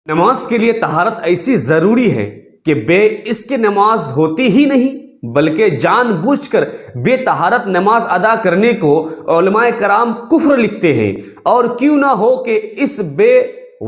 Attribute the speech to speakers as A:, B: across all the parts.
A: نماز کے لیے طہارت ایسی ضروری ہے کہ بے اس کے نماز ہوتی ہی نہیں، بلکہ جان بوجھ کر بے طہارت نماز ادا کرنے کو علماء کرام کفر لکھتے ہیں۔ اور کیوں نہ ہو کہ اس بے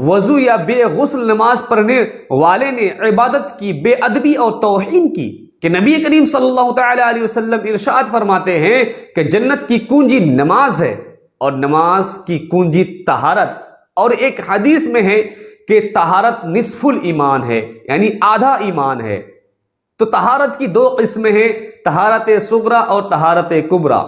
A: وضو یا بے غسل نماز پڑھنے والے نے عبادت کی بے ادبی اور توہین کی، کہ نبی کریم صلی اللہ تعالی علیہ وسلم ارشاد فرماتے ہیں کہ جنت کی کنجی نماز ہے اور نماز کی کنجی طہارت۔ اور ایک حدیث میں ہے کہ طہارت نصف الایمان ہے، یعنی آدھا ایمان ہے۔ تو طہارت کی دو قسمیں ہیں، طہارت صغرا اور طہارت کبریٰ۔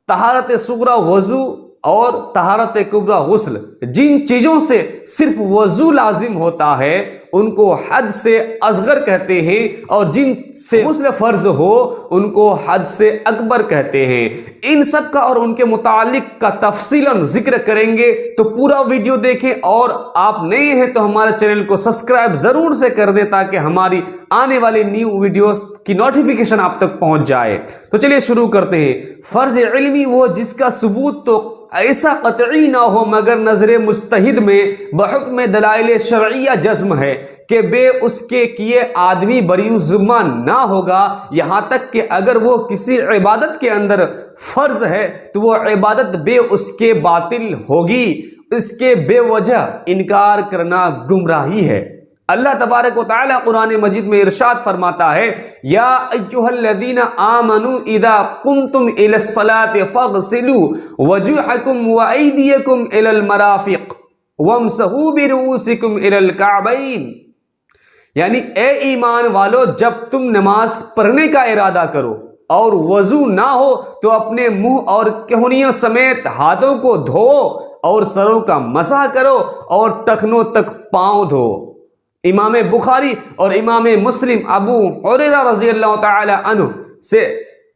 A: طہارت صغرا وضو اور طہارت کبریٰ غسل۔ جن چیزوں سے صرف وضو لازم ہوتا ہے ان کو حد سے اصغر کہتے ہیں، اور جن سے غسل فرض ہو ان کو حد سے اکبر کہتے ہیں۔ ان سب کا اور ان کے متعلق کا تفصیلاً ذکر کریں گے، تو پورا ویڈیو دیکھیں، اور آپ نئے ہیں تو ہمارے چینل کو سبسکرائب ضرور سے کر دیں تاکہ ہماری آنے والی نیو ویڈیوز کی نوٹیفیکیشن آپ تک پہنچ جائے۔ تو چلیے شروع کرتے ہیں۔ فرض علمی وہ جس کا ثبوت تو ایسا قطعی نہ ہو مگر نظر مجتہد میں بحکم دلائل شرعیہ جزم ہے کہ بے اس کے کیے آدمی بری ذمہ نہ ہوگا، یہاں تک کہ اگر وہ کسی عبادت کے اندر فرض ہے تو وہ عبادت بے اس کے باطل ہوگی۔ اس کے بے وجہ انکار کرنا گمراہی ہے۔ اللہ تبارک و تعالی قرآن مجید میں ارشاد فرماتا ہے، یا ایھا الذین آمنوا اذا قمتم الی الصلاۃ فاغسلوا وجوہکم وایدیکم الی المرافق وامسحوا برؤوسکم الی الکعبین، یعنی اے ایمان والو، جب تم نماز پڑھنے کا ارادہ کرو اور وضو نہ ہو تو اپنے منہ اور کہنیوں سمیت ہاتھوں کو دھو اور سروں کا مسح کرو اور ٹخنوں تک پاؤں دھو۔ امام بخاری اور امام مسلم ابو ہریرہ رضی اللہ تعالی عنہ سے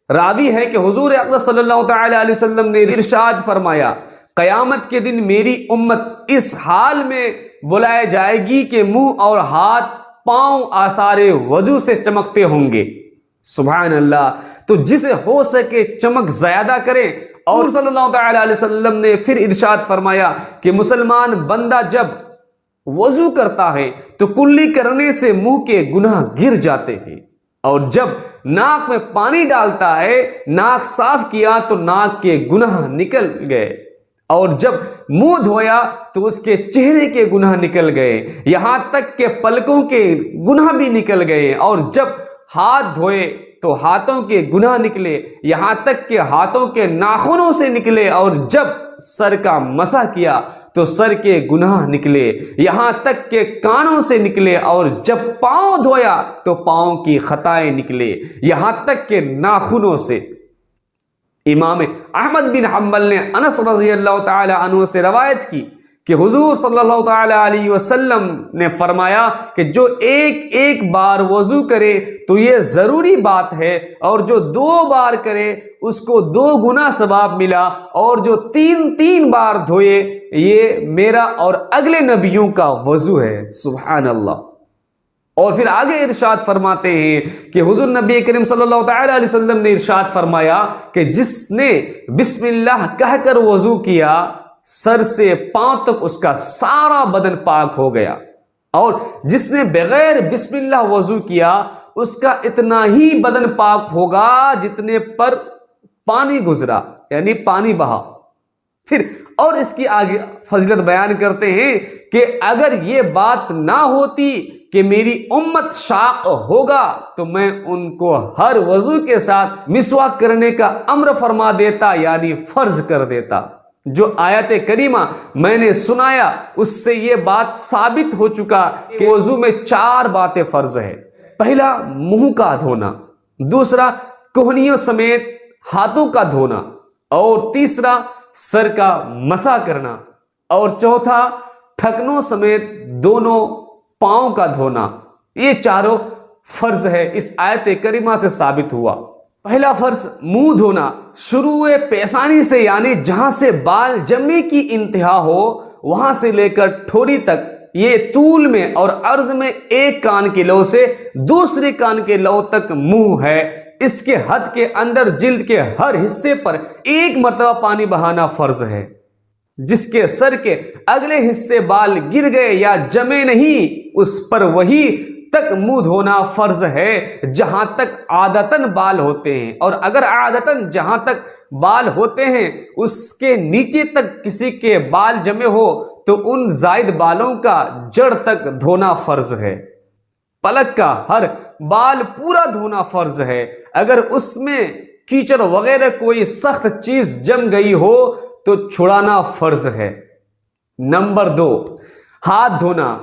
A: راوی ہے کہ حضور اقدس صلی اللہ تعالی علیہ وسلم نے ارشاد فرمایا، قیامت کے دن میری امت اس حال میں بلائے جائے گی کہ منہ اور ہاتھ پاؤں آثار وضو سے چمکتے ہوں گے۔ سبحان اللہ۔ تو جسے ہو سکے چمک زیادہ کریں۔ اور صلی اللہ تعالی علیہ وسلم نے پھر ارشاد فرمایا کہ مسلمان بندہ جب وضو کرتا ہے تو کلی کرنے سے منہ کے گناہ گر جاتے ہیں، اور جب ناک میں پانی ڈالتا ہے، ناک صاف کیا تو ناک کے گناہ نکل گئے، اور جب منہ دھویا تو اس کے چہرے کے گناہ نکل گئے، یہاں تک کہ پلکوں کے گناہ بھی نکل گئے، اور جب ہاتھ دھوئے تو ہاتھوں کے گناہ نکلے، یہاں تک کہ ہاتھوں کے ناخنوں سے نکلے، اور جب سر کا مسح کیا تو سر کے گناہ نکلے، یہاں تک کہ کانوں سے نکلے، اور جب پاؤں دھویا تو پاؤں کی خطائیں نکلے، یہاں تک کہ ناخنوں سے۔ امام احمد بن حنبل نے انس رضی اللہ تعالی عنہ سے روایت کی کہ حضور صلی اللہ تعالی علیہ وسلم نے فرمایا کہ جو ایک بار وضو کرے تو یہ ضروری بات ہے، اور جو 2 بار کرے اس کو 2 گنا ثواب ملا، اور جو 3 بار دھوئے یہ میرا اور اگلے نبیوں کا وضو ہے۔ سبحان اللہ۔ اور پھر آگے ارشاد فرماتے ہیں کہ حضور نبی کریم صلی اللہ تعالی علیہ وسلم نے ارشاد فرمایا کہ جس نے بسم اللہ کہہ کر وضو کیا، سر سے پاؤں تک اس کا سارا بدن پاک ہو گیا، اور جس نے بغیر بسم اللہ وضو کیا اس کا اتنا ہی بدن پاک ہوگا جتنے پر پانی گزرا، یعنی پانی بہا۔ پھر اور اس کی آگے فضیلت بیان کرتے ہیں کہ اگر یہ بات نہ ہوتی کہ میری امت شاق ہوگا تو میں ان کو ہر وضو کے ساتھ مسواک کرنے کا امر فرما دیتا، یعنی فرض کر دیتا۔ جو آیت کریمہ میں نے سنایا اس سے یہ بات ثابت ہو چکا کہ وضو میں 4 باتیں فرض ہے۔ پہلا منہ کا دھونا، دوسرا کوہنیوں سمیت ہاتھوں کا دھونا، اور تیسرا سر کا مسح کرنا، اور چوتھا ٹھکنوں سمیت دونوں پاؤں کا دھونا۔ یہ چاروں فرض ہے، اس آیت کریمہ سے ثابت ہوا۔ پہلا فرض منہ دھونا، شروع پیشانی سے، یعنی جہاں سے بال جمنے کی انتہا ہو وہاں سے لے کر ٹھوڑی تک، یہ طول میں اور عرض میں ایک کان کے لو سے دوسرے کان کے لو تک منہ ہے۔ اس کے حد کے اندر جلد کے ہر حصے پر 1 مرتبہ پانی بہانا فرض ہے۔ جس کے سر کے اگلے حصے بال گر گئے یا جمے نہیں اس پر وہی تک منہ دھونا فرض ہے جہاں تک عادتاً بال ہوتے ہیں، اور اگر عادتاً جہاں تک بال ہوتے ہیں اس کے نیچے تک کسی کے بال جمے ہو تو ان زائد بالوں کا جڑ تک دھونا فرض ہے۔ پلک کا ہر بال پورا دھونا فرض ہے۔ اگر اس میں کیچڑ وغیرہ کوئی سخت چیز جم گئی ہو تو چھڑانا فرض ہے۔ نمبر 2، ہاتھ دھونا۔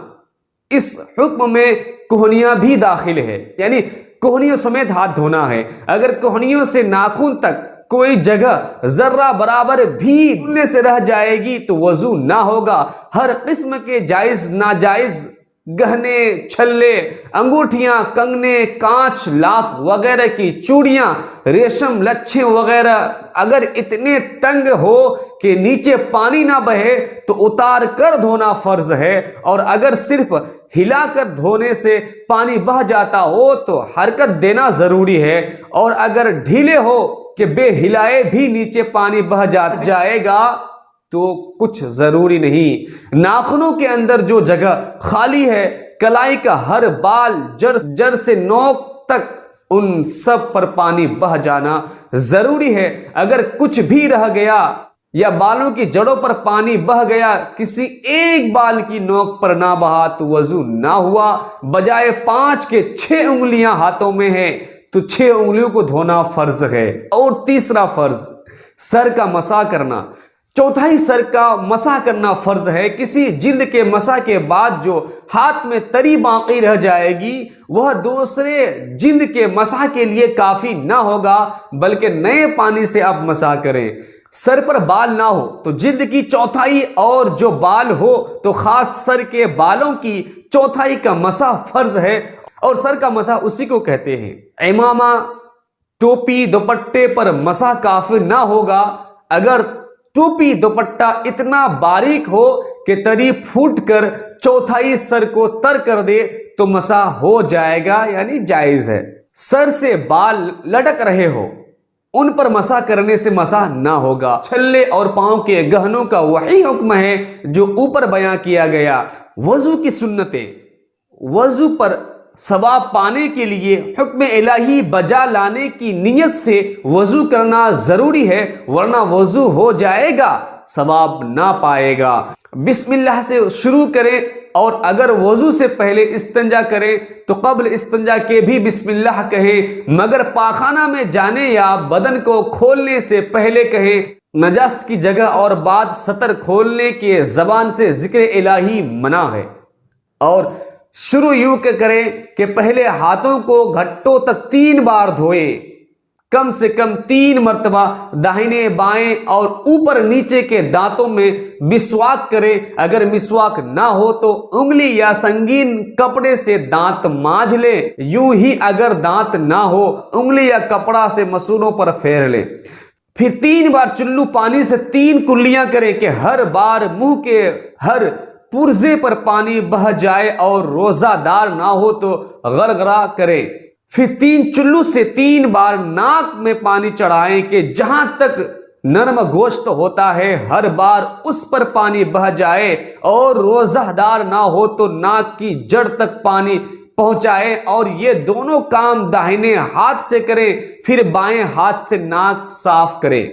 A: اس حکم میں کوہنیاں بھی داخل ہے، یعنی کوہنیوں سمیت ہاتھ دھونا ہے۔ اگر کوہنیوں سے ناخن تک کوئی جگہ ذرہ برابر بھی دھلنے سے رہ جائے گی تو وضو نہ ہوگا۔ ہر قسم کے جائز ناجائز گہنے، چھلے، انگوٹھیاں، کنگنے، کانچ، لاکھ وغیرہ کی چوڑیاں، ریشم، لچھے وغیرہ اگر اتنے تنگ ہو کہ نیچے پانی نہ بہے تو اتار کر دھونا فرض ہے، اور اگر صرف ہلا کر دھونے سے پانی بہہ جاتا ہو تو حرکت دینا ضروری ہے، اور اگر ڈھیلے ہو کہ بے ہلائے بھی نیچے پانی بہہ جائے گا تو کچھ ضروری نہیں۔ ناخنوں کے اندر جو جگہ خالی ہے، کلائی کا ہر بال، جڑ سے نوک تک، ان سب پر پانی بہہ جانا ضروری ہے۔ اگر کچھ بھی رہ گیا یا بالوں کی جڑوں پر پانی بہہ گیا، کسی ایک بال کی نوک پر نہ بہا تو وضو نہ ہوا۔ بجائے 5 کے 6 انگلیاں ہاتھوں میں ہیں تو 6 انگلیوں کو دھونا فرض ہے۔ اور تیسرا فرض، سر کا مسح کرنا۔ چوتھائی سر کا مسح کرنا فرض ہے۔ کسی جلد کے مسح کے بعد جو ہاتھ میں تری باقی رہ جائے گی وہ دوسرے جلد کے مسح کے لیے کافی نہ ہوگا، بلکہ نئے پانی سے آپ مسح کریں۔ سر پر بال نہ ہو تو جلد کی چوتھائی، اور جو بال ہو تو خاص سر کے بالوں کی چوتھائی کا مسح فرض ہے، اور سر کا مسح اسی کو کہتے ہیں۔ عمامہ، ٹوپی، دوپٹے پر مسح کافی نہ ہوگا۔ اگر ٹوپی دوپٹہ اتنا باریک ہو کہ تری پھوٹ کر چوتھائی سر کو تر کر دے تو مسح ہو جائے گا، یعنی جائز ہے۔ سر سے بال لٹک رہے ہو ان پر مسح کرنے سے مسح نہ ہوگا۔ چھلے اور پاؤں کے گہنوں کا وہی حکم ہے جو اوپر بیان کیا گیا۔ وضو کی سنتیں۔ وضو پر ثواب پانے کے لیے حکم الہی بجا لانے کی نیت سے وضو کرنا ضروری ہے، ورنہ وضو ہو جائے گا ثواب نہ پائے گا۔ بسم اللہ سے شروع کریں، اور اگر وضو سے پہلے استنجا کریں تو قبل استنجا کے بھی بسم اللہ کہیں، مگر پاخانہ میں جانے یا بدن کو کھولنے سے پہلے کہیں۔ نجاست کی جگہ اور بعد سطر کھولنے کے زبان سے ذکر الہی منع ہے۔ اور شروع یوں کریں کہ پہلے ہاتھوں کو گھٹوں تک 3 بار دھوئیں، کم سے کم 3 مرتبہ داہنے بائیں اور اوپر نیچے کے دانتوں میں مسواک کریں۔ اگر مسواک نہ ہو تو انگلی یا سنگین کپڑے سے دانت مانجھ لیں۔ یوں ہی اگر دانت نہ ہو انگلی یا کپڑا سے مسونوں پر پھیر لیں۔ پھر 3 بار چلو پانی سے 3 کلیاں کریں کہ ہر بار منہ کے ہر پرزے پر پانی بہہ جائے، اور روزہ دار نہ ہو تو غرغرہ کریں۔ پھر 3 چلو سے 3 بار ناک میں پانی چڑھائیں کہ جہاں تک نرم گوشت ہوتا ہے ہر بار اس پر پانی بہہ جائے، اور روزہ دار نہ ہو تو ناک کی جڑ تک پانی پہنچائے، اور یہ دونوں کام داہنے ہاتھ سے کریں۔ پھر بائیں ہاتھ سے ناک صاف کریں۔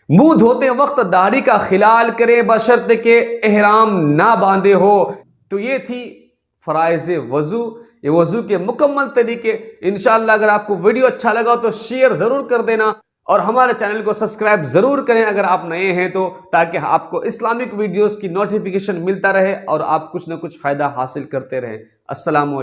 A: منہ دھوتے وقت داڑھی کا خلال کریں بشرط کہ احرام نہ باندھے ہو۔ تو یہ تھی فرائض وضو، یہ وضو کے مکمل طریقے۔ انشاءاللہ اگر آپ کو ویڈیو اچھا لگا تو شیئر ضرور کر دینا، اور ہمارے چینل کو سبسکرائب ضرور کریں اگر آپ نئے ہیں تو، تاکہ آپ کو اسلامک ویڈیوز کی نوٹیفیکیشن ملتا رہے اور آپ کچھ نہ کچھ فائدہ حاصل کرتے رہیں۔ السلام علیکم۔